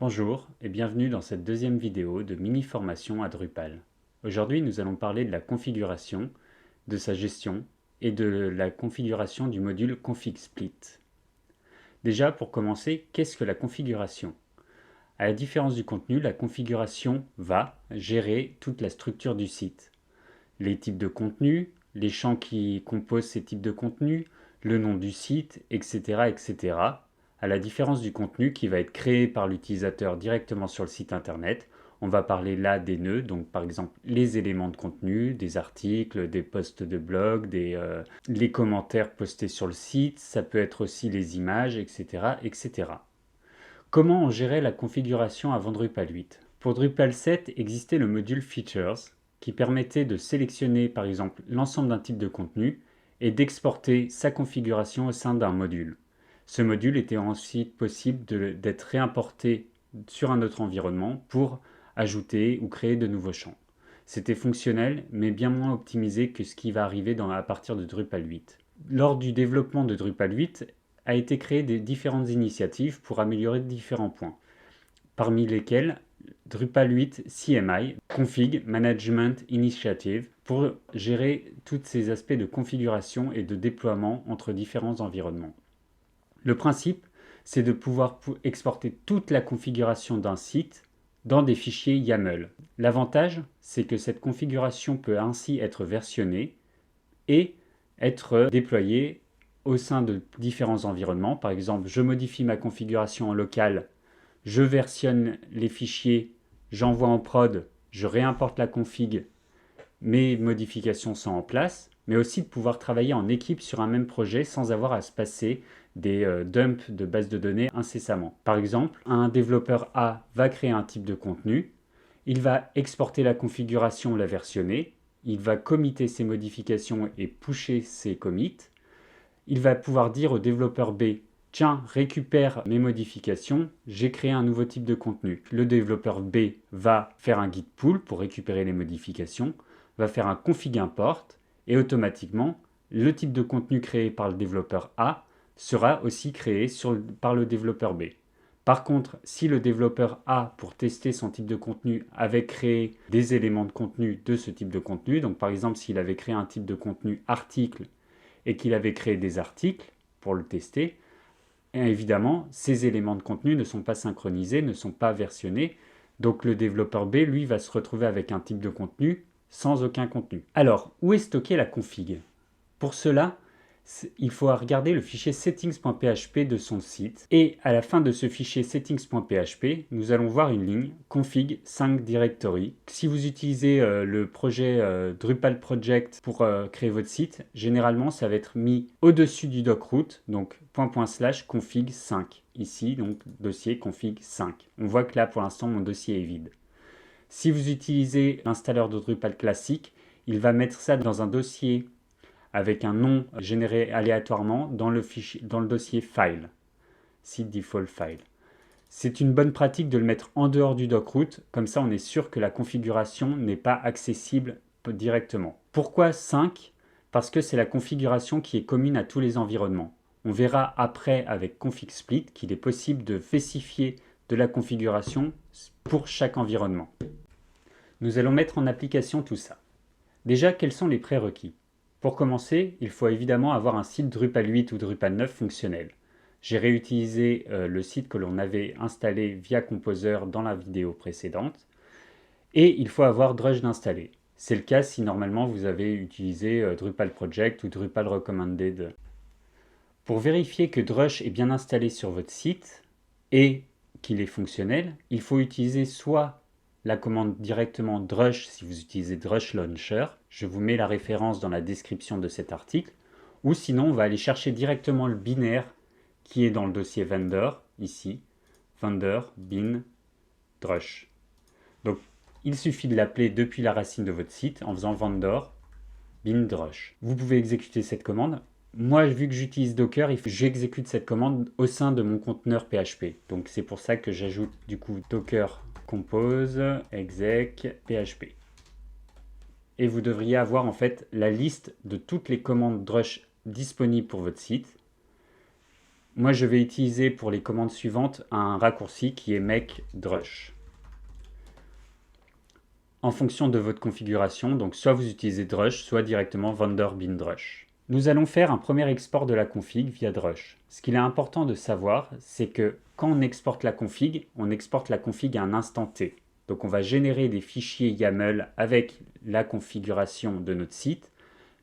Bonjour et bienvenue dans cette deuxième vidéo de mini-formation à Drupal. Aujourd'hui, nous allons parler de la configuration, de sa gestion et de la configuration du module config split. Déjà, pour commencer, qu'est-ce que la configuration? À la différence du contenu, la configuration va gérer toute la structure du site. Les types de contenu, les champs qui composent ces types de contenus, le nom du site, etc., etc. À la différence du contenu qui va être créé par l'utilisateur directement sur le site internet, on va parler là des nœuds, donc par exemple les éléments de contenu, des articles, des posts de blog, les commentaires postés sur le site, ça peut être aussi les images, etc., etc. Comment on gérait la configuration avant Drupal 8? Pour Drupal 7 existait le module Features qui permettait de sélectionner par exemple l'ensemble d'un type de contenu et d'exporter sa configuration au sein d'un module. Ce module était ensuite possible d'être réimporté sur un autre environnement pour ajouter ou créer de nouveaux champs. C'était fonctionnel mais bien moins optimisé que ce qui va arriver à partir de Drupal 8. Lors du développement de Drupal 8, a été créé des différentes initiatives pour améliorer différents points, parmi lesquels Drupal 8 CMI, Config Management Initiative, pour gérer tous ces aspects de configuration et de déploiement entre différents environnements. Le principe, c'est de pouvoir exporter toute la configuration d'un site dans des fichiers YAML. L'avantage, c'est que cette configuration peut ainsi être versionnée et être déployée au sein de différents environnements. Par exemple, je modifie ma configuration en local, je versionne les fichiers, j'envoie en prod, je réimporte la config, mes modifications sont en place, mais aussi de pouvoir travailler en équipe sur un même projet sans avoir à se passer des dumps de bases de données incessamment. Par exemple, un développeur A va créer un type de contenu, il va exporter la configuration, la versionner, il va committer ses modifications et pusher ses commits. Il va pouvoir dire au développeur B, tiens, récupère mes modifications, j'ai créé un nouveau type de contenu. Le développeur B va faire un git pull pour récupérer les modifications, va faire un config import et automatiquement, le type de contenu créé par le développeur A sera aussi créé par le développeur B. Par contre, si le développeur A, pour tester son type de contenu, avait créé des éléments de contenu de ce type de contenu, donc par exemple s'il avait créé un type de contenu article et qu'il avait créé des articles pour le tester, et évidemment, ces éléments de contenu ne sont pas synchronisés, ne sont pas versionnés, donc le développeur B, lui, va se retrouver avec un type de contenu sans aucun contenu. Alors, où est stockée la config? Pour cela, il faut regarder le fichier settings.php de son site. Et à la fin de ce fichier settings.php, nous allons voir une ligne config 5 directory. Si vous utilisez le projet Drupal Project pour créer votre site, généralement ça va être mis au-dessus du docroot, donc // config 5. Ici, donc dossier config 5. On voit que là pour l'instant mon dossier est vide. Si vous utilisez l'installeur de Drupal classique, il va mettre ça dans un dossier avec un nom généré aléatoirement dans le dossier File, Site Default File. C'est une bonne pratique de le mettre en dehors du docroot, comme ça on est sûr que la configuration n'est pas accessible directement. Pourquoi 5? Parce que c'est la configuration qui est commune à tous les environnements. On verra après avec config split qu'il est possible de spécifier de la configuration pour chaque environnement. Nous allons mettre en application tout ça. Déjà, quels sont les prérequis? Pour commencer, il faut évidemment avoir un site Drupal 8 ou Drupal 9 fonctionnel. J'ai réutilisé le site que l'on avait installé via Composer dans la vidéo précédente. Et il faut avoir Drush d'installer. C'est le cas si normalement vous avez utilisé Drupal Project ou Drupal Recommended. Pour vérifier que Drush est bien installé sur votre site et qu'il est fonctionnel, il faut utiliser soit la commande directement Drush si vous utilisez Drush Launcher. Je vous mets la référence dans la description de cet article. Ou sinon, on va aller chercher directement le binaire qui est dans le dossier vendor, ici. Vendor, bin, Drush. Donc, il suffit de l'appeler depuis la racine de votre site en faisant vendor, bin, Drush. Vous pouvez exécuter cette commande. Moi, vu que j'utilise Docker, j'exécute cette commande au sein de mon conteneur PHP. Donc, c'est pour ça que j'ajoute du coup Docker compose exec php. Et vous devriez avoir en fait la liste de toutes les commandes Drush disponibles pour votre site. Moi, je vais utiliser pour les commandes suivantes un raccourci qui est make drush. En fonction de votre configuration, donc soit vous utilisez drush, soit directement vendor bin drush. Nous allons faire un premier export de la config via drush. Ce qu'il est important de savoir, c'est que quand on exporte la config à un instant T. Donc on va générer des fichiers YAML avec la configuration de notre site,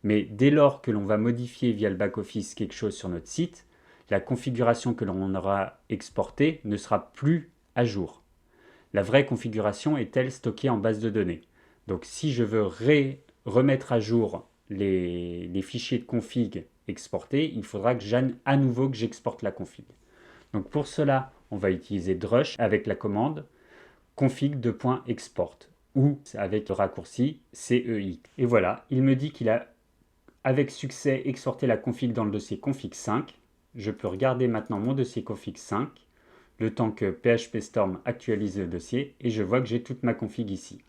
mais dès lors que l'on va modifier via le back-office quelque chose sur notre site, la configuration que l'on aura exportée ne sera plus à jour. La vraie configuration est-elle stockée en base de données. Donc si je veux remettre à jour les fichiers de config exportés, il faudra que à nouveau que j'exporte la config. Donc pour cela, on va utiliser drush avec la commande config.export ou avec le raccourci CEX. Et voilà, il me dit qu'il a avec succès exporté la config dans le dossier config5. Je peux regarder maintenant mon dossier config5 le temps que PHP Storm actualise le dossier et je vois que j'ai toute ma config ici.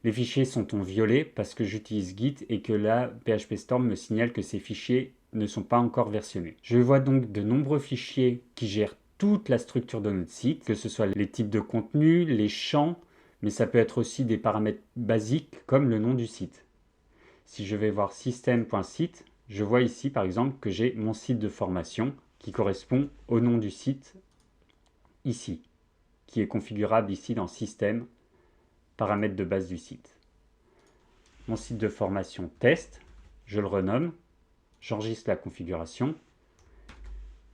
Les fichiers sont en violet parce que j'utilise Git et que là, PHP Storm me signale que ces fichiers ne sont pas encore versionnés. Je vois donc de nombreux fichiers qui gèrent toute la structure de notre site, que ce soit les types de contenu, les champs, mais ça peut être aussi des paramètres basiques comme le nom du site. Si je vais voir system.site, je vois ici par exemple que j'ai mon site de formation qui correspond au nom du site ici, qui est configurable ici dans Système, paramètres de base du site. Mon site de formation test, je le renomme, j'enregistre la configuration.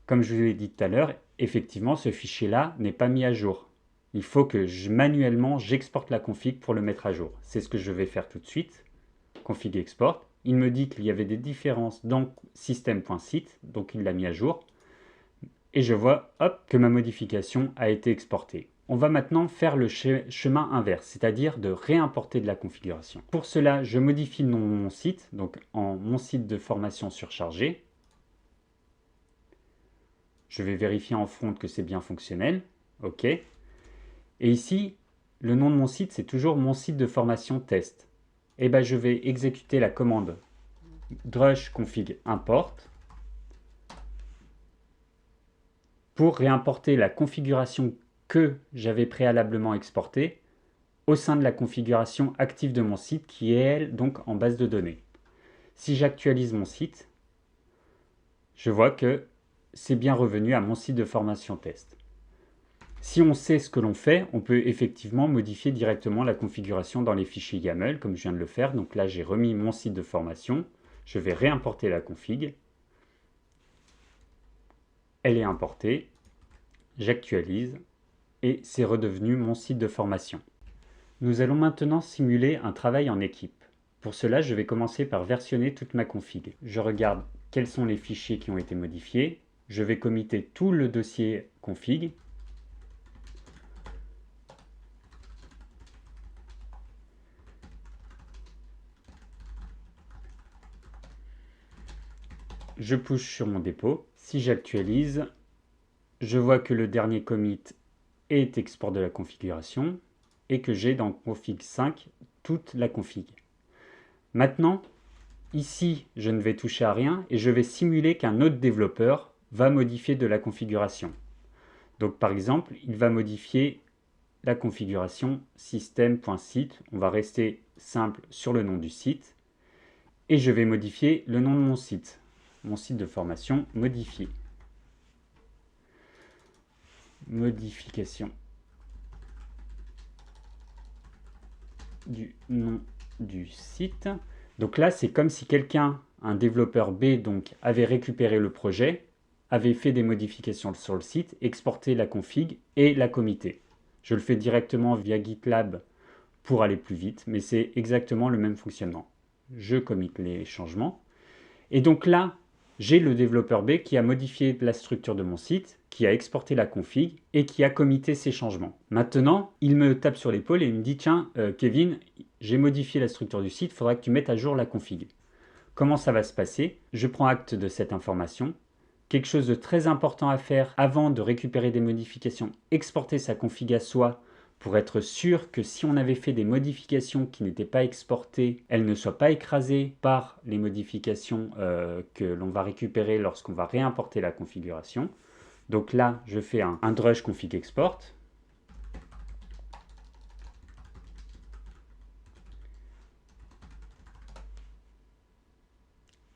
Comme je vous l'ai dit tout à l'heure, effectivement, ce fichier-là n'est pas mis à jour. Il faut que manuellement, j'exporte la config pour le mettre à jour. C'est ce que je vais faire tout de suite. Config export. Il me dit qu'il y avait des différences dans système.site, donc il l'a mis à jour. Et je vois hop, que ma modification a été exportée. On va maintenant faire le chemin inverse, c'est-à-dire de réimporter de la configuration. Pour cela, je modifie le nom de mon site, donc en mon site de formation surchargé. Je vais vérifier en front que c'est bien fonctionnel. OK. Et ici, le nom de mon site, c'est toujours mon site de formation test. Et bien, je vais exécuter la commande drush config import pour réimporter la configuration que j'avais préalablement exportée au sein de la configuration active de mon site qui est, elle, donc en base de données. Si j'actualise mon site, je vois que c'est bien revenu à mon site de formation test. Si on sait ce que l'on fait, on peut effectivement modifier directement la configuration dans les fichiers YAML, comme je viens de le faire. Donc là, j'ai remis mon site de formation. Je vais réimporter la config. Elle est importée. J'actualise. Et c'est redevenu mon site de formation. Nous allons maintenant simuler un travail en équipe. Pour cela, je vais commencer par versionner toute ma config. Je regarde quels sont les fichiers qui ont été modifiés. Je vais committer tout le dossier config. Je push sur mon dépôt. Si j'actualise, je vois que le dernier commit est export de la configuration et que j'ai dans config 5 toute la config. Maintenant, ici, je ne vais toucher à rien et je vais simuler qu'un autre développeur va modifier de la configuration. Donc par exemple, il va modifier la configuration système.site. On va rester simple sur le nom du site et je vais modifier le nom de mon site de formation modifié. Modification du nom du site. Donc là, c'est comme si quelqu'un, un développeur B, donc, avait récupéré le projet, avait fait des modifications sur le site, exporté la config et la commité. Je le fais directement via GitLab pour aller plus vite, mais c'est exactement le même fonctionnement. Je commit les changements. Et donc là, j'ai le développeur B qui a modifié la structure de mon site, qui a exporté la config et qui a commité ces changements. Maintenant, il me tape sur l'épaule et il me dit « Tiens, Kevin, j'ai modifié la structure du site, il faudra que tu mettes à jour la config. » Comment ça va se passer? Je prends acte de cette information. Quelque chose de très important à faire avant de récupérer des modifications, exporter sa config à soi pour être sûr que si on avait fait des modifications qui n'étaient pas exportées, elles ne soient pas écrasées par les modifications que l'on va récupérer lorsqu'on va réimporter la configuration. Donc là, je fais un drush config export.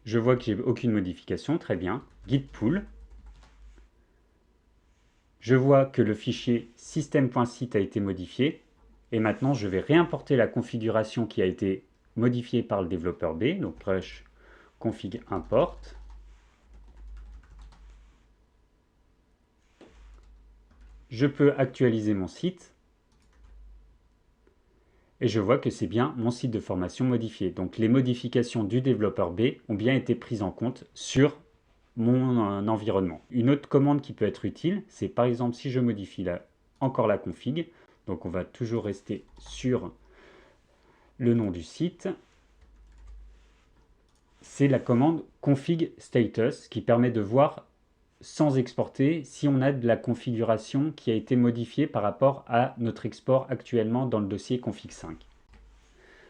Je vois que j'ai aucune modification, très bien. Git pull. Je vois que le fichier system.site a été modifié. Et maintenant, je vais réimporter la configuration qui a été modifiée par le développeur B. Donc drush config import. Je peux actualiser mon site. Et je vois que c'est bien mon site de formation modifié. Donc les modifications du développeur B ont bien été prises en compte sur mon environnement. Une autre commande qui peut être utile, c'est par exemple si je modifie encore la config, donc on va toujours rester sur le nom du site, c'est la commande config status qui permet de voir sans exporter si on a de la configuration qui a été modifiée par rapport à notre export actuellement dans le dossier config5.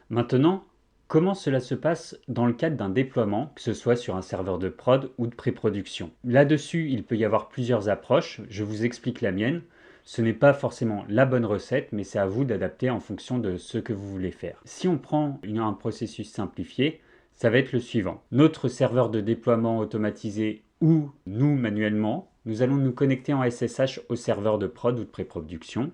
Maintenant, comment cela se passe dans le cadre d'un déploiement, que ce soit sur un serveur de prod ou de pré-production? Là-dessus, il peut y avoir plusieurs approches. Je vous explique la mienne. Ce n'est pas forcément la bonne recette, mais c'est à vous d'adapter en fonction de ce que vous voulez faire. Si on prend un processus simplifié, ça va être le suivant. Notre serveur de déploiement automatisé ou nous manuellement, nous allons nous connecter en SSH au serveur de prod ou de pré-production.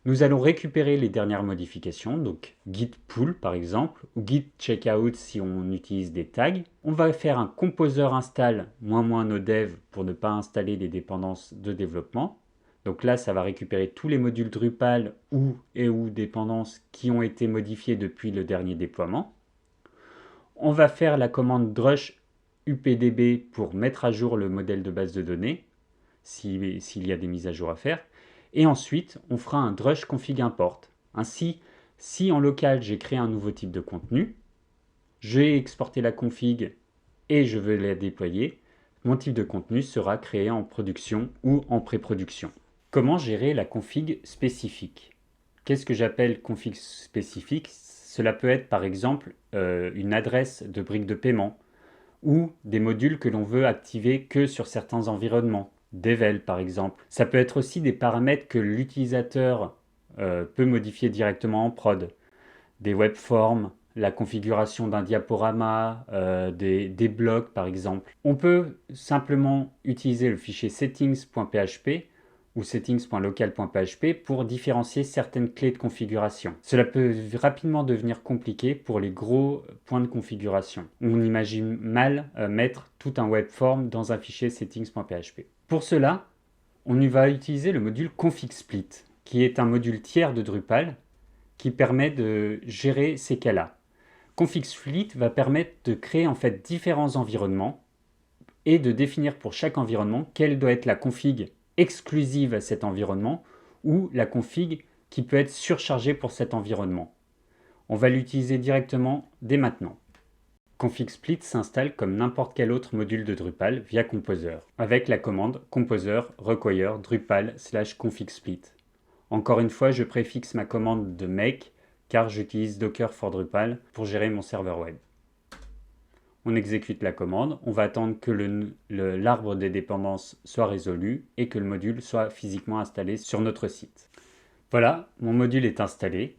Nous allons récupérer les dernières modifications, donc git pull par exemple, ou git checkout si on utilise des tags. On va faire un composer install -- nodev pour ne pas installer les dépendances de développement. Donc là, ça va récupérer tous les modules Drupal ou dépendances qui ont été modifiés depuis le dernier déploiement. On va faire la commande drush updb pour mettre à jour le modèle de base de données, s'il y a des mises à jour à faire. Et ensuite, on fera un drush config import. Ainsi, si en local, j'ai créé un nouveau type de contenu, j'ai exporté la config et je veux la déployer, mon type de contenu sera créé en production ou en pré-production. Comment gérer la config spécifique? Qu'est-ce que j'appelle config spécifique? Cela peut être par exemple une adresse de brique de paiement ou des modules que l'on veut activer que sur certains environnements. Devel par exemple. Ça peut être aussi des paramètres que l'utilisateur peut modifier directement en prod. Des webforms, la configuration d'un diaporama, des blocs par exemple. On peut simplement utiliser le fichier settings.php ou settings.local.php pour différencier certaines clés de configuration. Cela peut rapidement devenir compliqué pour les gros points de configuration. On imagine mal mettre tout un webform dans un fichier settings.php. Pour cela, on va utiliser le module config split, qui est un module tiers de Drupal qui permet de gérer ces cas-là. Config split va permettre de créer en fait différents environnements et de définir pour chaque environnement quelle doit être la config exclusive à cet environnement ou la config qui peut être surchargée pour cet environnement. On va l'utiliser directement dès maintenant. Config split s'installe comme n'importe quel autre module de Drupal via Composer, avec la commande composer require drupal/config split. Encore une fois, je préfixe ma commande de make car j'utilise Docker for Drupal pour gérer mon serveur web. On exécute la commande, on va attendre que l'arbre des dépendances soit résolu et que le module soit physiquement installé sur notre site. Voilà, mon module est installé.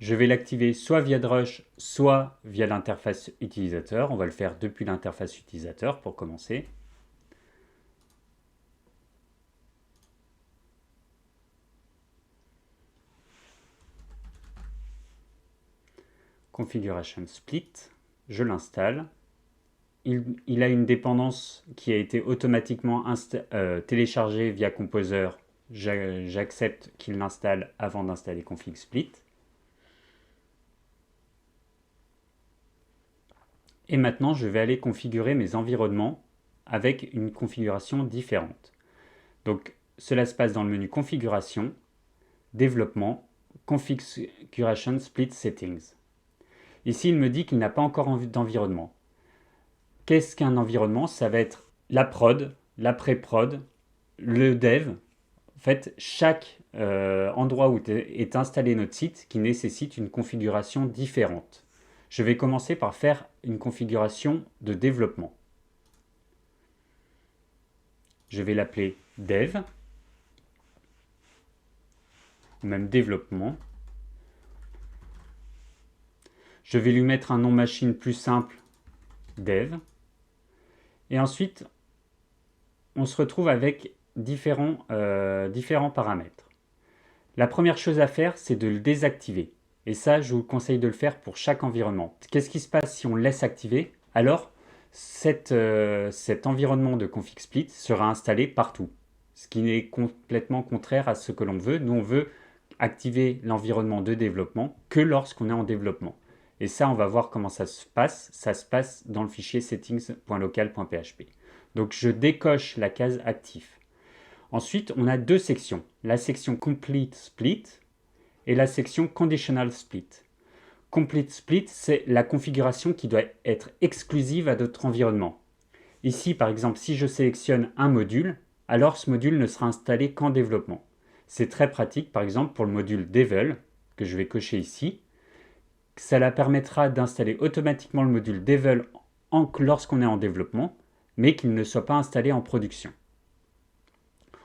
Je vais l'activer soit via Drush, soit via l'interface utilisateur. On va le faire depuis l'interface utilisateur pour commencer. Configuration split, je l'installe. Il a une dépendance qui a été automatiquement téléchargée via Composer. J'accepte qu'il l'installe avant d'installer config split. Et maintenant, je vais aller configurer mes environnements avec une configuration différente. Donc, cela se passe dans le menu Configuration, Développement, Configuration Split Settings. Ici, il me dit qu'il n'a pas encore d'environnement. Qu'est-ce qu'un environnement? Ça va être la prod, la pré-prod, le dev. En fait, chaque endroit où est installé notre site qui nécessite une configuration différente. Je vais commencer par faire une configuration de développement. je vais l'appeler dev, ou même développement. Je vais lui mettre un nom machine plus simple, dev. Et ensuite, on se retrouve avec différents paramètres. La première chose à faire, c'est de le désactiver. Et ça, je vous conseille de le faire pour chaque environnement. Qu'est-ce qui se passe si on le laisse activer? Alors, cet environnement de config split sera installé partout, ce qui est complètement contraire à ce que l'on veut. Nous, on veut activer l'environnement de développement que lorsqu'on est en développement. Et ça, on va voir comment ça se passe. Ça se passe dans le fichier settings.local.php. Donc, je décoche la case actif. Ensuite, on a deux sections. La section Complete Split et la section Conditional Split. Complete Split, c'est la configuration qui doit être exclusive à notre environnement. Ici, par exemple, si je sélectionne un module, alors ce module ne sera installé qu'en développement. C'est très pratique, par exemple, pour le module Devel, que je vais cocher ici. Cela permettra d'installer automatiquement le module Devel lorsqu'on est en développement, mais qu'il ne soit pas installé en production.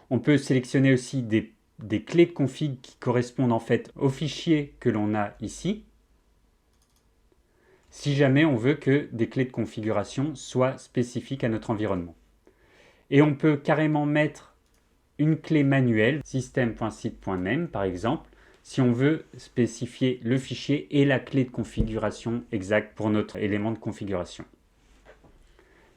On peut sélectionner aussi des clés de config qui correspondent en fait au fichier que l'on a ici, si jamais on veut que des clés de configuration soient spécifiques à notre environnement. Et on peut carrément mettre une clé manuelle, system.site.name par exemple, si on veut spécifier le fichier et la clé de configuration exacte pour notre élément de configuration.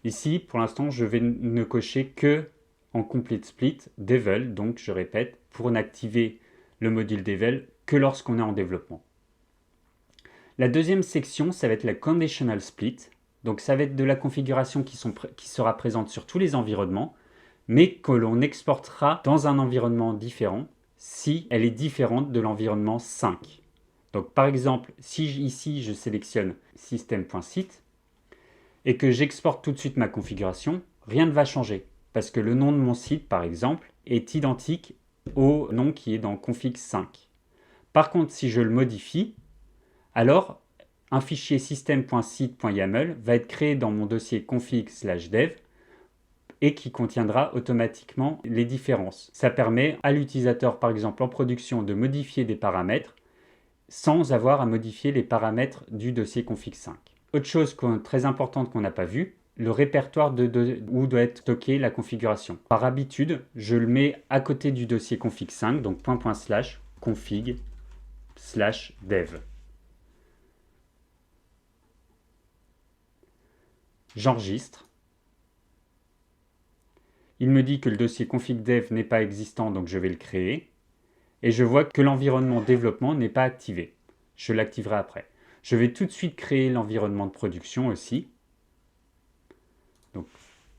Ici, pour l'instant, je vais ne cocher que en Complete Split Devel, donc je répète, pour n'activer le module Devel que lorsqu'on est en développement. La deuxième section, ça va être la Conditional Split. Donc ça va être de la configuration qui sera présente sur tous les environnements, mais que l'on exportera dans un environnement différent si elle est différente de l'environnement 5. Donc par exemple, si ici je sélectionne system.site et que j'exporte tout de suite ma configuration, rien ne va changer parce que le nom de mon site, par exemple, est identique au nom qui est dans config 5. Par contre, si je le modifie, alors un fichier system.site.yaml va être créé dans mon dossier config/dev et qui contiendra automatiquement les différences. Ça permet à l'utilisateur, par exemple en production, de modifier des paramètres sans avoir à modifier les paramètres du dossier config 5. Autre chose très importante qu'on n'a pas vue, le répertoire où doit être stockée la configuration. Par habitude, je le mets à côté du dossier config 5, donc .config/dev. J'enregistre. Il me dit que le dossier config dev n'est pas existant, donc je vais le créer. Et je vois que l'environnement développement n'est pas activé. Je l'activerai après. Je vais tout de suite créer l'environnement de production aussi. Donc,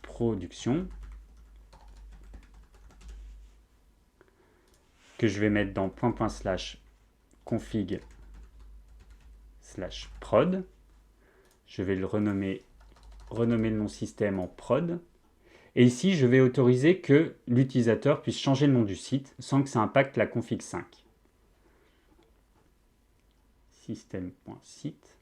production. Que je vais mettre dans .config/prod. Je vais le renommer le nom système en prod. Et ici, je vais autoriser que l'utilisateur puisse changer le nom du site sans que ça impacte la config 5. System.site.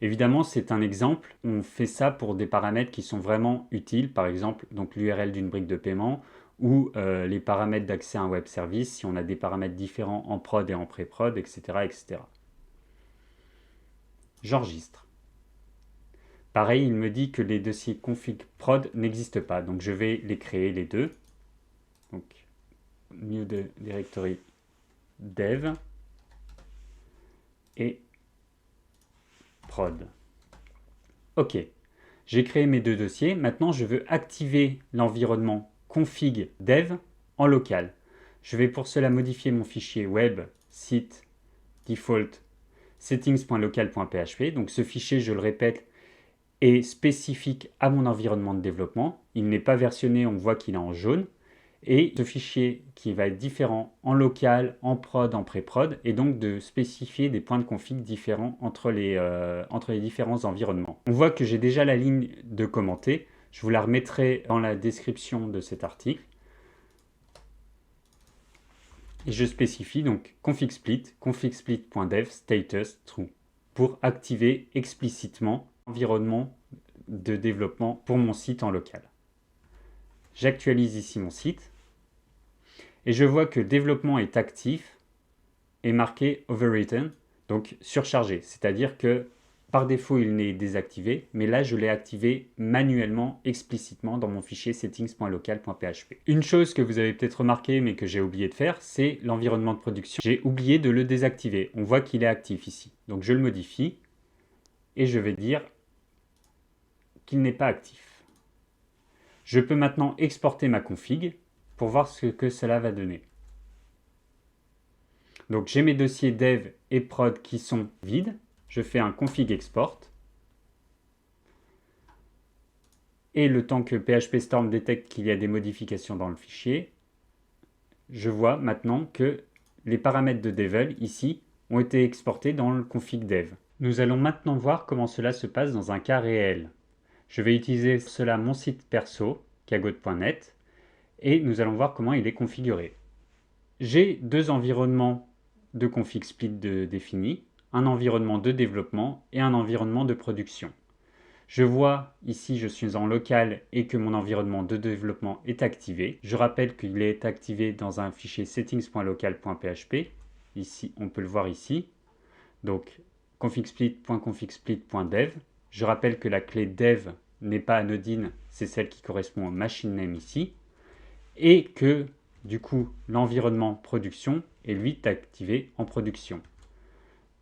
Évidemment, c'est un exemple. On fait ça pour des paramètres qui sont vraiment utiles. Par exemple, donc l'URL d'une brique de paiement ou les paramètres d'accès à un web service si on a des paramètres différents en prod et en pré-prod, etc., etc. J'enregistre. Pareil, il me dit que les dossiers config prod n'existent pas, donc je vais les créer les deux. Donc, new directory dev et prod. Ok, j'ai créé mes deux dossiers. Maintenant, je veux activer l'environnement config dev en local. Je vais pour cela modifier mon fichier web site default settings.local.php. Donc ce fichier, je le répète, est spécifique à mon environnement de développement. Il n'est pas versionné, on voit qu'il est en jaune. Et ce fichier qui va être différent en local, en prod, en pré-prod, et donc de spécifier des points de config différents entre les différents environnements. On voit que j'ai déjà la ligne de commenter. Je vous la remettrai dans la description de cet article. Et je spécifie donc config split.dev status true pour activer explicitement l'environnement de développement pour mon site en local. J'actualise ici mon site et je vois que développement est actif et marqué overwritten, donc surchargé, c'est-à-dire que par défaut il n'est désactivé, mais là je l'ai activé manuellement, explicitement dans mon fichier settings.local.php. Une chose que vous avez peut-être remarqué mais que j'ai oublié de faire, c'est l'environnement de production. J'ai oublié de le désactiver, on voit qu'il est actif ici, donc je le modifie et je vais dire qu'il n'est pas actif. Je peux maintenant exporter ma config pour voir ce que cela va donner. Donc j'ai mes dossiers dev et prod qui sont vides. Je fais un config export. Et le temps que PHP Storm détecte qu'il y a des modifications dans le fichier, je vois maintenant que les paramètres de devel ici ont été exportés dans le config dev. Nous allons maintenant voir comment cela se passe dans un cas réel. Je vais utiliser cela mon site perso, kagot.net, et nous allons voir comment il est configuré. J'ai deux environnements de config split définis, un environnement de développement et un environnement de production. Je vois ici je suis en local et que mon environnement de développement est activé. Je rappelle qu'il est activé dans un fichier settings.local.php. Ici, on peut le voir ici. Donc configsplit.configsplit.dev. Je rappelle que la clé dev n'est pas anodine, c'est celle qui correspond au machine name ici. Et que du coup l'environnement production est lui activé en production.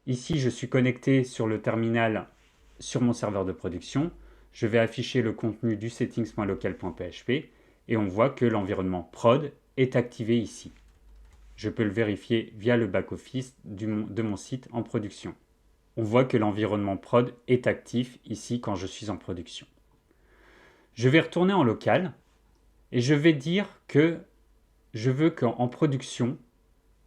Ici je suis connecté sur le terminal sur mon serveur de production. Je vais afficher le contenu du settings.local.php et on voit que l'environnement prod est activé ici. Je peux le vérifier via le back-office de mon site en production. On voit que l'environnement prod est actif ici quand je suis en production. Je vais retourner en local et je vais dire que je veux qu'en production,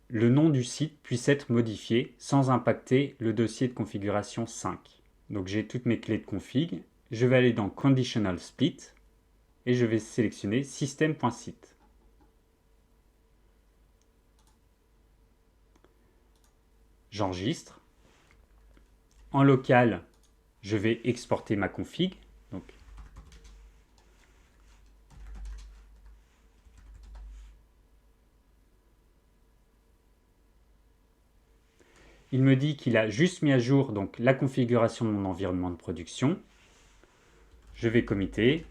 le nom du site puisse être modifié sans impacter le dossier de configuration 5. Donc j'ai toutes mes clés de config. Je vais aller dans Conditional Split et je vais sélectionner System.site. J'enregistre. En local, je vais exporter ma config. Donc, il me dit qu'il a juste mis à jour donc, la configuration de mon environnement de production. Je vais committer.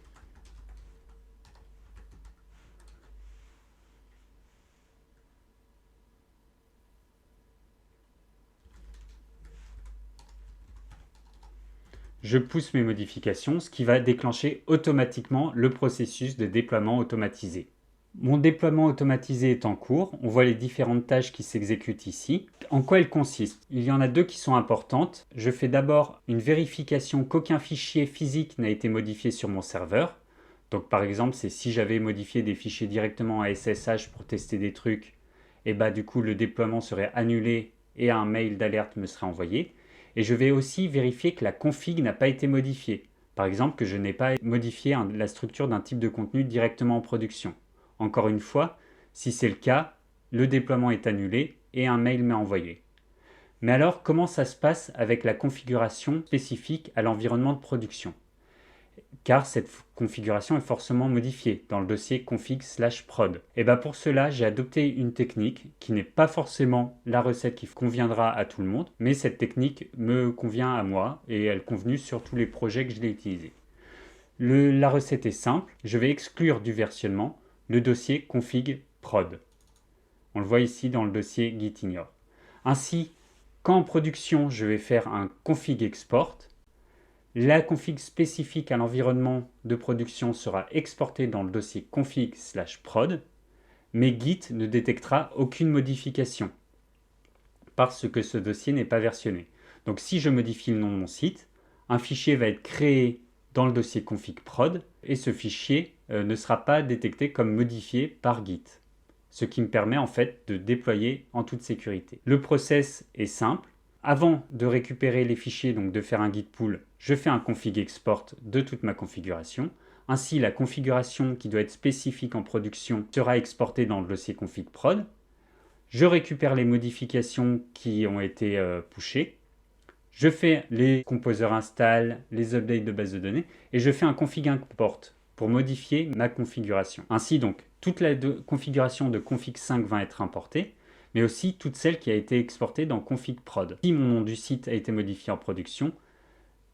Je pousse mes modifications, ce qui va déclencher automatiquement le processus de déploiement automatisé. Mon déploiement automatisé est en cours. On voit les différentes tâches qui s'exécutent ici. En quoi elles consistent? Il y en a deux qui sont importantes. Je fais d'abord une vérification qu'aucun fichier physique n'a été modifié sur mon serveur. Donc par exemple, c'est si j'avais modifié des fichiers directement à SSH pour tester des trucs, et bah du coup le déploiement serait annulé et un mail d'alerte me serait envoyé. Et je vais aussi vérifier que la config n'a pas été modifiée. Par exemple, que je n'ai pas modifié la structure d'un type de contenu directement en production. Encore une fois, si c'est le cas, le déploiement est annulé et un mail m'est envoyé. Mais alors, comment ça se passe avec la configuration spécifique à l'environnement de production? Car cette configuration est forcément modifiée dans le dossier config/prod. Et bien pour cela, j'ai adopté une technique qui n'est pas forcément la recette qui conviendra à tout le monde, mais cette technique me convient à moi et elle est convenue sur tous les projets que je l'ai utilisés. La recette est simple, je vais exclure du versionnement le dossier config prod. On le voit ici dans le dossier gitignore. Ainsi, quand en production, je vais faire un config export, la config spécifique à l'environnement de production sera exportée dans le dossier config/prod, mais Git ne détectera aucune modification parce que ce dossier n'est pas versionné. Donc si je modifie le nom de mon site, un fichier va être créé dans le dossier config prod et ce fichier ne sera pas détecté comme modifié par Git, ce qui me permet en fait de déployer en toute sécurité. Le process est simple. Avant de récupérer les fichiers, donc de faire un git pull, je fais un config export de toute ma configuration. Ainsi, la configuration qui doit être spécifique en production sera exportée dans le dossier config prod. Je récupère les modifications qui ont été pushées. Je fais les composers install, les updates de base de données et je fais un config import pour modifier ma configuration. Ainsi donc, toute la configuration de config 5 va être importée, mais aussi toute celle qui a été exportée dans config prod. Si mon nom du site a été modifié en production,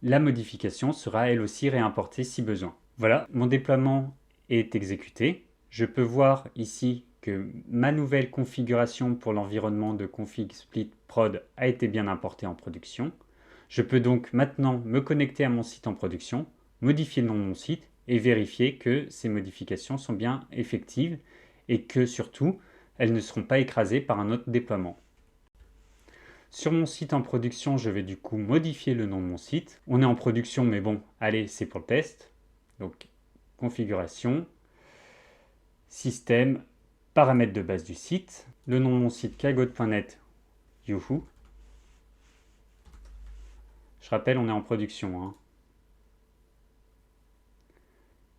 la modification sera elle aussi réimportée si besoin. Voilà, mon déploiement est exécuté. Je peux voir ici que ma nouvelle configuration pour l'environnement de config split prod a été bien importée en production. Je peux donc maintenant me connecter à mon site en production, modifier le nom de mon site et vérifier que ces modifications sont bien effectives et que surtout, elles ne seront pas écrasées par un autre déploiement. Sur mon site en production, je vais du coup modifier le nom de mon site. On est en production, mais bon, allez, c'est pour le test. Donc, configuration, système, paramètres de base du site, le nom de mon site kagot.net, youhou. Je rappelle, on est en production, hein.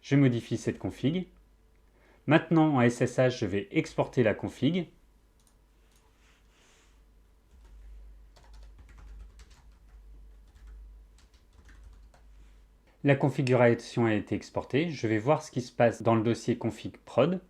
Je modifie cette config. Maintenant, en SSH, je vais exporter la config. La configuration a été exportée. Je vais voir ce qui se passe dans le dossier config prod.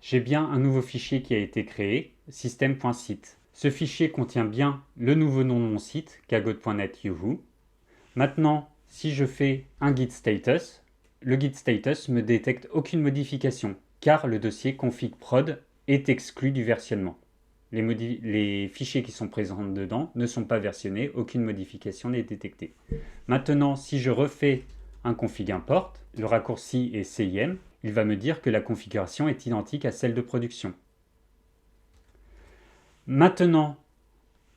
J'ai bien un nouveau fichier qui a été créé, system.site. Ce fichier contient bien le nouveau nom de mon site, kagot.net youhou. Maintenant, si je fais un git status, le git status ne me détecte aucune modification, car le dossier config prod est exclu du versionnement. Les fichiers qui sont présents dedans ne sont pas versionnés, aucune modification n'est détectée. Maintenant, si je refais un config import, le raccourci est CIM, il va me dire que la configuration est identique à celle de production. Maintenant,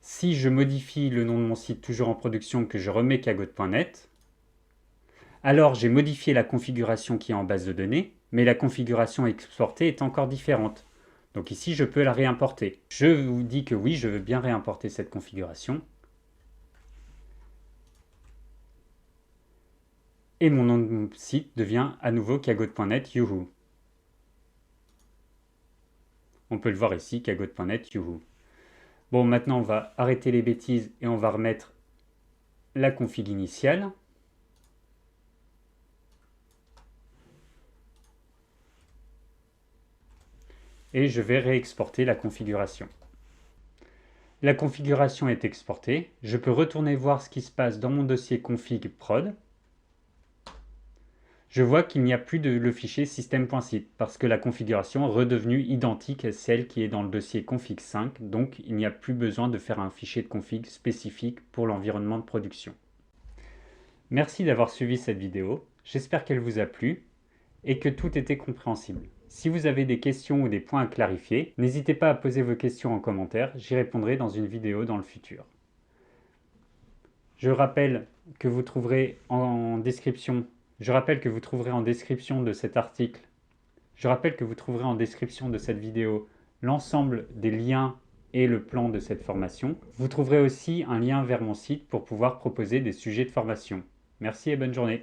si je modifie le nom de mon site toujours en production, que je remets kagot.net, alors j'ai modifié la configuration qui est en base de données, mais la configuration exportée est encore différente. Donc ici, je peux la réimporter. Je vous dis que oui, je veux bien réimporter cette configuration. Et mon nom de site devient à nouveau kagot.net youhou. On peut le voir ici, kagot.net youhou. Bon, maintenant on va arrêter les bêtises et on va remettre la config initiale. Et je vais réexporter la configuration. La configuration est exportée. Je peux retourner voir ce qui se passe dans mon dossier config prod. Je vois qu'il n'y a plus le fichier system.site parce que la configuration est redevenue identique à celle qui est dans le dossier config 5, donc il n'y a plus besoin de faire un fichier de config spécifique pour l'environnement de production. Merci d'avoir suivi cette vidéo, j'espère qu'elle vous a plu et que tout était compréhensible. Si vous avez des questions ou des points à clarifier, n'hésitez pas à poser vos questions en commentaire, j'y répondrai dans une vidéo dans le futur. Je rappelle que vous trouverez en description de cet article, je rappelle que vous trouverez en description de cette vidéo l'ensemble des liens et le plan de cette formation. Vous trouverez aussi un lien vers mon site pour pouvoir proposer des sujets de formation. Merci et bonne journée.